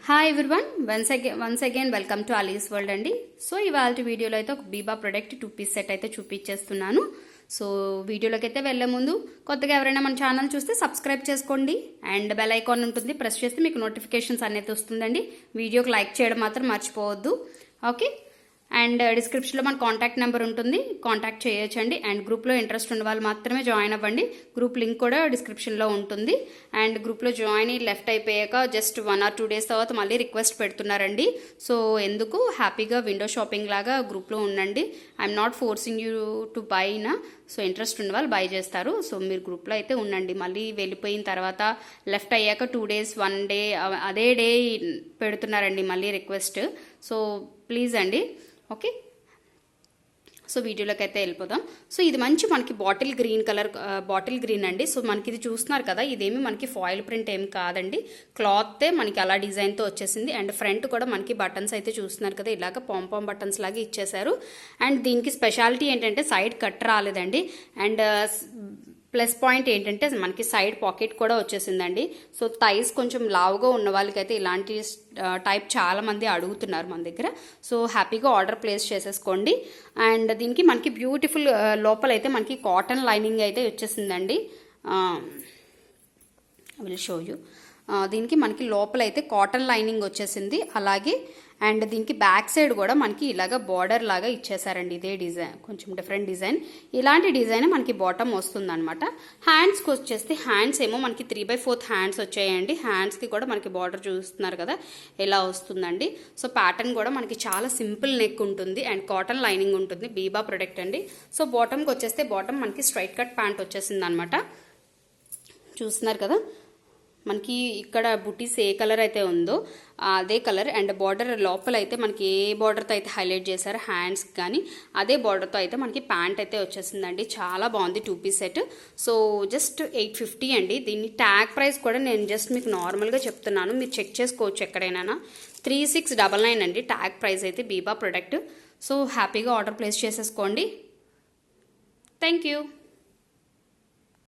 Hi everyone once again welcome to Ali's world అండి. So ఇవాళ వీడియోలో అయితే ఒక బీబా ప్రొడక్ట్ 2 పీస్ సెట్ అయితే చూపించేస్తున్నాను. సో వీడియోలోకి అయితే వెళ్ళే ముందు కొత్తగా ఎవరైనా మన ఛానల్ చూస్తే సబ్స్క్రైబ్ చేసుకోండి అండ్ బెల్ ఐకాన్ ఉంటుంది, ప్రెస్ చేస్తే మీకు నోటిఫికేషన్స్ అనేది వస్తుందండి. వీడియోకి లైక్ చేయడం మాత్రం మర్చిపోవద్దు. ఓకే, అండ్ డిస్క్రిప్షన్లో మన కాంటాక్ట్ నెంబర్ ఉంటుంది, కాంటాక్ట్ చేయొచ్చండి. అండ్ గ్రూప్లో ఇంట్రెస్ట్ ఉన్న వాళ్ళు మాత్రమే జాయిన్ అవ్వండి. గ్రూప్ లింక్ కూడా డిస్క్రిప్షన్లో ఉంటుంది. అండ్ గ్రూప్లో జాయిన్ లెఫ్ట్ అయిపోయాక జస్ట్ 1 or 2 days తర్వాత మళ్ళీ రిక్వెస్ట్ పెడుతున్నారండి. సో ఎందుకు, హ్యాపీగా విండో షాపింగ్ లాగా గ్రూప్లో ఉండండి. I'm not forcing you to buy నా. సో ఇంట్రెస్ట్ ఉన్న వాళ్ళు బై చేస్తారు. సో మీరు గ్రూప్లో అయితే ఉండండి. మళ్ళీ వెళ్ళిపోయిన తర్వాత లెఫ్ట్ అయ్యాక 2 days 1 day అదే డే పెడుతున్నారండి మళ్ళీ రిక్వెస్ట్. సో ప్లీజ్ అండి. ఓకే, సో వీడియోలోకి అయితే వెళ్ళిపోదాం. సో ఇది మంచి మనకి బాటిల్ గ్రీన్ అండి. సో మనకి ఇది చూస్తున్నారు కదా, ఇదేమి మనకి ఫాయిల్ ప్రింట్ ఏం కాదండి, క్లాత్తే మనకి అలా డిజైన్తో వచ్చేసింది. అండ్ ఫ్రంట్ కూడా మనకి బటన్స్ అయితే చూస్తున్నారు కదా, ఇలాగ పాంపాం బటన్స్ లాగా ఇచ్చేసారు. అండ్ దీనికి స్పెషాలిటీ ఏంటంటే సైడ్ కట్ రాలేదండి. అండ్ ప్లస్ పాయింట్ ఏంటంటే మనకి సైడ్ పాకెట్ కూడా వచ్చేసిందండి. సో థైస్ కొంచెం లావుగా ఉన్న వాళ్ళకైతే ఇలాంటి టైప్ చాలా మంది అడుగుతున్నారు మన దగ్గర. సో హ్యాపీగా ఆర్డర్ ప్లేస్ చేసేసుకోండి. అండ్ దీనికి మనకి బ్యూటిఫుల్ లోపలైతే మనకి కాటన్ లైనింగ్ అయితే వచ్చేసిందండి. Will show you. దీనికి మనకి లోపలైతే కాటన్ లైనింగ్ వచ్చేసింది. అలాగే అండ్ దీనికి బ్యాక్ సైడ్ కూడా మనకి ఇలాగ బార్డర్ లాగా ఇచ్చేసారండి. ఇదే డిజైన్, కొంచెం డిఫరెంట్ డిజైన్. ఇలాంటి డిజైన్ మనకి బాటమ్ వస్తుంది అనమాట. హ్యాండ్స్కి వచ్చేస్తే హ్యాండ్స్ ఏమో మనకి 3/4 హ్యాండ్స్ వచ్చాయండి. హ్యాండ్స్కి కూడా మనకి బార్డర్ చూస్తున్నారు కదా ఎలా వస్తుందండి. సో ప్యాటర్న్ కూడా మనకి చాలా సింపుల్ నెక్ ఉంటుంది అండ్ కాటన్ లైనింగ్ ఉంటుంది. బీబా ప్రొడక్ట్ అండి. సో బాటమ్కి వచ్చేస్తే బాటమ్ మనకి స్ట్రైట్ కట్ ప్యాంట్ వచ్చేసింది అనమాట. చూస్తున్నారు కదా, మనకి ఇక్కడ బుటీస్ ఏ కలర్ అయితే ఉందో అదే కలర్. అండ్ బార్డర్ లోపల అయితే మనకి ఏ బార్డర్తో అయితే హైలైట్ చేశారో హ్యాండ్స్ కానీ అదే బార్డర్తో అయితే మనకి ప్యాంట్ అయితే వచ్చేసిందండి. చాలా బాగుంది 2 పీస్ సెట్. సో జస్ట్ 850 అండి. దీన్ని ట్యాగ్ ప్రైస్ కూడా నేను జస్ట్ మీకు నార్మల్గా చెప్తున్నాను, మీరు చెక్ చేసుకోవచ్చు ఎక్కడైనా. 3699 అండి ట్యాగ్ ప్రైస్ అయితే బీబా ప్రొడక్ట్. సో హ్యాపీగా ఆర్డర్ ప్లేస్ చేసేసుకోండి. Thank you.